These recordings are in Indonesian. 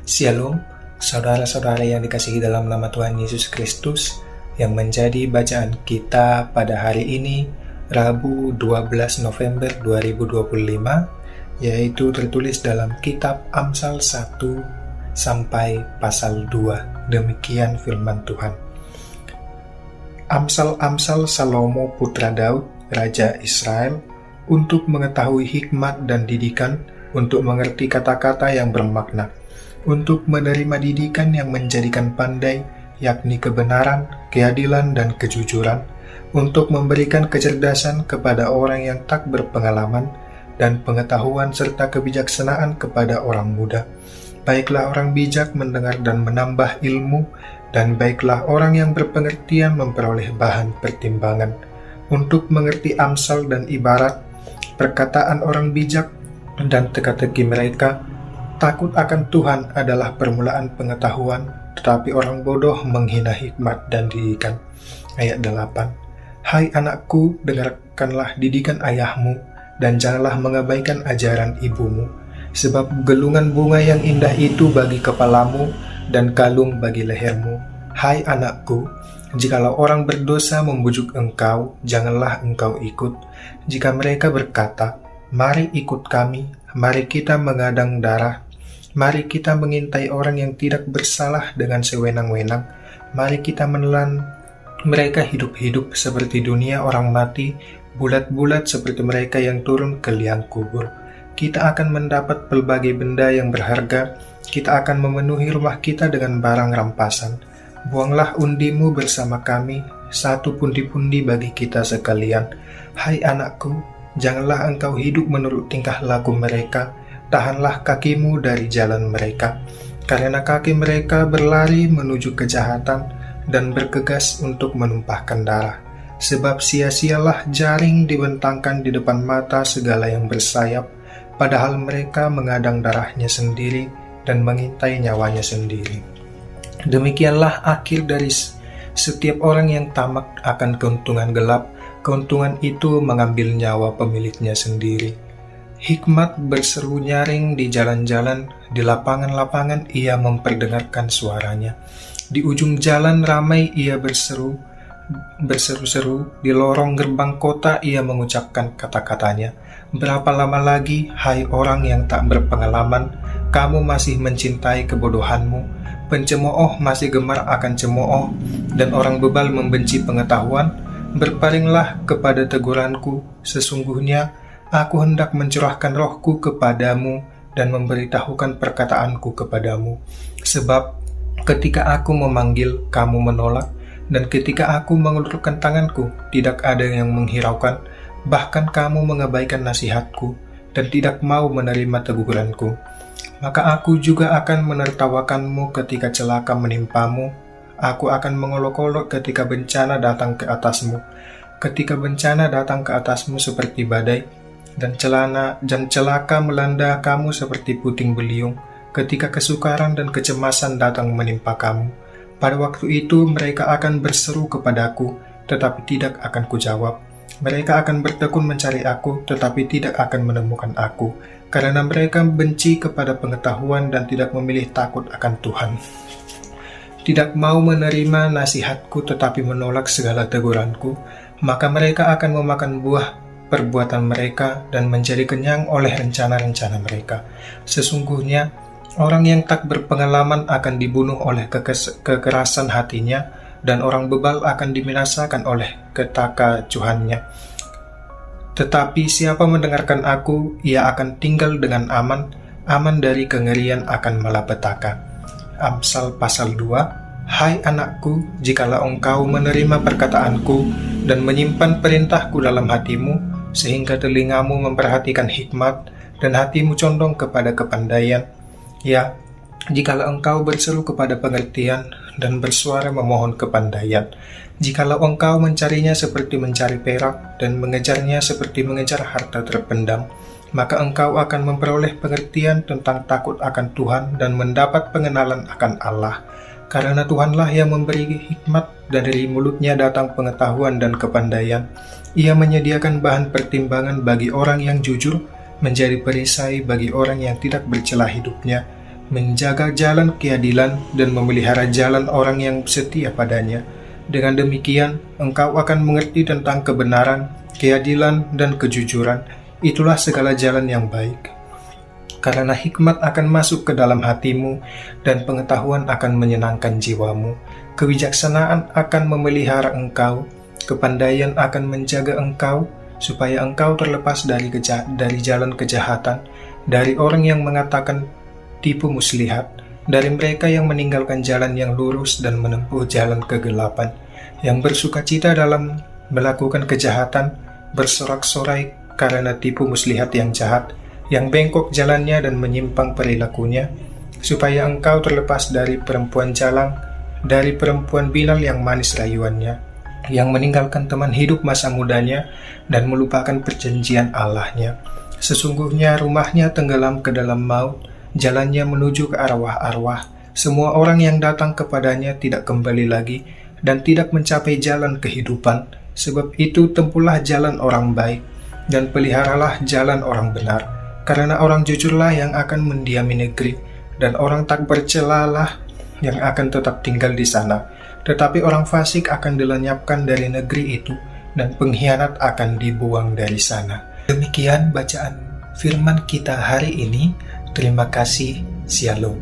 Shalom, saudara-saudara yang dikasihi dalam nama Tuhan Yesus Kristus, yang menjadi bacaan kita pada hari ini, Rabu 12 November 2025, yaitu tertulis dalam kitab Amsal 1 sampai pasal 2. Demikian firman Tuhan. Amsal-amsal Salomo putra Daud, Raja Israel, untuk mengetahui hikmat dan didikan, untuk mengerti kata-kata yang bermakna, untuk menerima didikan yang menjadikan pandai, yakni kebenaran, keadilan, dan kejujuran, untuk memberikan kecerdasan kepada orang yang tak berpengalaman, dan pengetahuan serta kebijaksanaan kepada orang muda. Baiklah orang bijak mendengar dan menambah ilmu, dan baiklah orang yang berpengertian memperoleh bahan pertimbangan. Untuk mengerti amsal dan ibarat, perkataan orang bijak, dan teka-teki mereka. Takut akan Tuhan adalah permulaan pengetahuan, tetapi orang bodoh menghina hikmat dan didikan. Ayat 8. Hai anakku, dengarkanlah didikan ayahmu, dan janganlah mengabaikan ajaran ibumu, sebab gelungan bunga yang indah itu bagi kepalamu, dan kalung bagi lehermu. Hai anakku, jikalau orang berdosa membujuk engkau, janganlah engkau ikut. Jika mereka berkata, mari ikut kami, mari kita mengadang darah, mari kita mengintai orang yang tidak bersalah dengan sewenang-wenang. Mari kita menelan mereka hidup-hidup seperti dunia orang mati, bulat-bulat seperti mereka yang turun ke liang kubur. Kita akan mendapat pelbagai benda yang berharga, kita akan memenuhi rumah kita dengan barang rampasan. Buanglah undimu bersama kami, satu pundi-pundi bagi kita sekalian. Hai anakku, janganlah engkau hidup menurut tingkah laku mereka, tahanlah kakimu dari jalan mereka, karena kaki mereka berlari menuju kejahatan dan bergegas untuk menumpahkan darah. Sebab sia-sialah jaring dibentangkan di depan mata segala yang bersayap, padahal mereka mengadang darahnya sendiri dan mengintai nyawanya sendiri. Demikianlah akhir dari setiap orang yang tamak akan keuntungan gelap, keuntungan itu mengambil nyawa pemiliknya sendiri. Hikmat berseru nyaring di jalan-jalan, di lapangan-lapangan ia memperdengarkan suaranya. Di ujung jalan ramai ia berseru-seru, di lorong gerbang kota ia mengucapkan kata-katanya. Berapa lama lagi, hai orang yang tak berpengalaman, kamu masih mencintai kebodohanmu? Pencemooh masih gemar akan cemooh, dan orang bebal membenci pengetahuan. Berpalinglah kepada teguranku, sesungguhnya aku hendak mencurahkan rohku kepadamu dan memberitahukan perkataanku kepadamu. Sebab ketika aku memanggil, kamu menolak, dan ketika aku mengulurkan tanganku, tidak ada yang menghiraukan. Bahkan kamu mengabaikan nasihatku dan tidak mau menerima teguranku. Maka aku juga akan menertawakanmu ketika celaka menimpamu. Aku akan mengolok-olok ketika bencana datang ke atasmu. Ketika bencana datang ke atasmu seperti badai, dan celaka melanda kamu seperti puting beliung, ketika kesukaran dan kecemasan datang menimpa kamu. Pada waktu itu mereka akan berseru kepadaku, tetapi tidak akan kujawab. Mereka akan bertekun mencari aku, tetapi tidak akan menemukan aku, karena mereka benci kepada pengetahuan dan tidak memilih takut akan Tuhan. Tidak mau menerima nasihatku, tetapi menolak segala teguranku, maka mereka akan memakan buah perbuatan mereka dan menjadi kenyang oleh rencana-rencana mereka. Sesungguhnya, orang yang tak berpengalaman akan dibunuh oleh kekerasan hatinya, dan orang bebal akan dibinasakan oleh ketakajuhannya. Tetapi siapa mendengarkan aku, ia akan tinggal dengan aman, aman dari kengerian akan malapetaka. Amsal pasal 2. Hai anakku, jikalau engkau menerima perkataanku dan menyimpan perintahku dalam hatimu, sehingga telingamu memperhatikan hikmat dan hatimu condong kepada kepandaian, ya, jikalau engkau berseru kepada pengertian dan bersuara memohon kepandaian, jikalau engkau mencarinya seperti mencari perak dan mengejarnya seperti mengejar harta terpendam, maka engkau akan memperoleh pengertian tentang takut akan Tuhan dan mendapat pengenalan akan Allah. Karena Tuhanlah yang memberi hikmat, dan dari mulutnya datang pengetahuan dan kepandaian. Ia menyediakan bahan pertimbangan bagi orang yang jujur, menjadi perisai bagi orang yang tidak bercela hidupnya. menjaga jalan keadilan dan memelihara jalan orang yang setia padanya. Dengan demikian, engkau akan mengerti tentang kebenaran, keadilan, dan kejujuran. Itulah segala jalan yang baik. Karena hikmat akan masuk ke dalam hatimu, dan pengetahuan akan menyenangkan jiwamu. Kebijaksanaan akan memelihara engkau, kepandaian akan menjaga engkau, supaya engkau terlepas dari jalan kejahatan, dari orang yang mengatakan tipu muslihat, dari mereka yang meninggalkan jalan yang lurus dan menempuh jalan kegelapan, yang bersukacita dalam melakukan kejahatan, bersorak-sorai karena tipu muslihat yang jahat, yang bengkok jalannya dan menyimpang perilakunya, supaya engkau terlepas dari perempuan jalang, dari perempuan binal yang manis rayuannya, yang meninggalkan teman hidup masa mudanya dan melupakan perjanjian Allahnya. Sesungguhnya rumahnya tenggelam ke dalam maut, jalannya menuju ke arwah-arwah. Semua orang yang datang kepadanya tidak kembali lagi dan tidak mencapai jalan kehidupan. Sebab itu tempuhlah jalan orang baik dan peliharalah jalan orang benar. Karena orang jujurlah yang akan mendiami negeri, dan orang tak bercelalah yang akan tetap tinggal di sana. Tetapi orang fasik akan dilenyapkan dari negeri itu, dan pengkhianat akan dibuang dari sana. Demikian bacaan firman kita hari ini. Terima kasih. Shalom.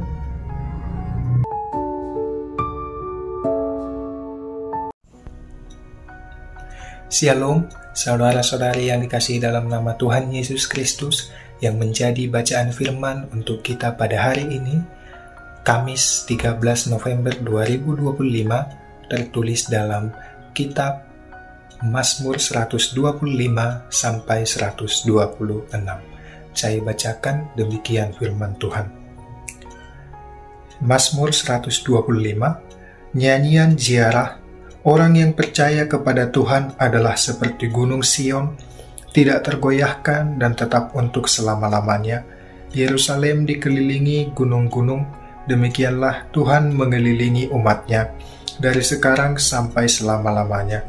Shalom, saudara-saudari yang dikasihi dalam nama Tuhan Yesus Kristus, yang menjadi bacaan firman untuk kita pada hari ini, Kamis 13 November 2025, tertulis dalam kitab Mazmur 125 sampai 126. Saya bacakan demikian firman Tuhan. Mazmur 125, nyanyian ziarah. Orang yang percaya kepada Tuhan adalah seperti gunung Sion, tidak tergoyahkan dan tetap untuk selama-lamanya. Yerusalem dikelilingi gunung-gunung, demikianlah Tuhan mengelilingi umatnya, dari sekarang sampai selama-lamanya.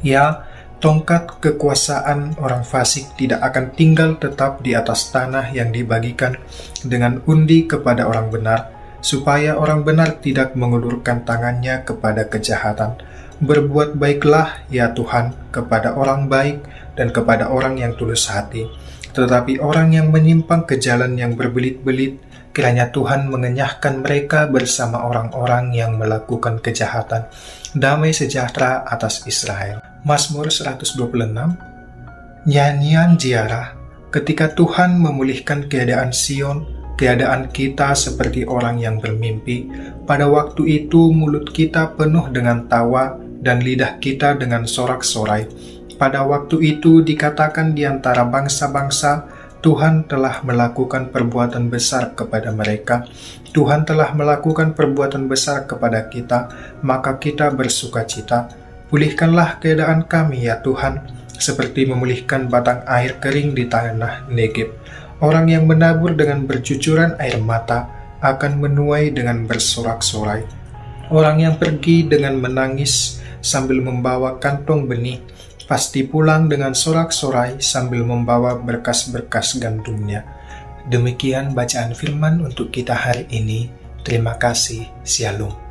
Ya, tongkat kekuasaan orang fasik tidak akan tinggal tetap di atas tanah yang dibagikan dengan undi kepada orang benar, supaya orang benar tidak mengulurkan tangannya kepada kejahatan. Berbuat baiklah, ya Tuhan, kepada orang baik dan kepada orang yang tulus hati. Tetapi orang yang menyimpang ke jalan yang berbelit-belit, kiranya Tuhan mengenyahkan mereka bersama orang-orang yang melakukan kejahatan. Damai sejahtera atas Israel. Mazmur 126, nyanyian ziarah. Ketika Tuhan memulihkan keadaan Sion, keadaan kita seperti orang yang bermimpi. Pada waktu itu mulut kita penuh dengan tawa dan lidah kita dengan sorak-sorai. Pada waktu itu dikatakan di antara bangsa-bangsa, Tuhan telah melakukan perbuatan besar kepada mereka. Tuhan telah melakukan perbuatan besar kepada kita, maka kita bersukacita. Pulihkanlah keadaan kami, ya Tuhan, seperti memulihkan batang air kering di tanah Negeb. Orang yang menabur dengan bercucuran air mata akan menuai dengan bersorak-sorai. Orang yang pergi dengan menangis sambil membawa kantong benih, pasti pulang dengan sorak-sorai sambil membawa berkas-berkas gandumnya. Demikian bacaan firman untuk kita hari ini. Terima kasih. Shalom.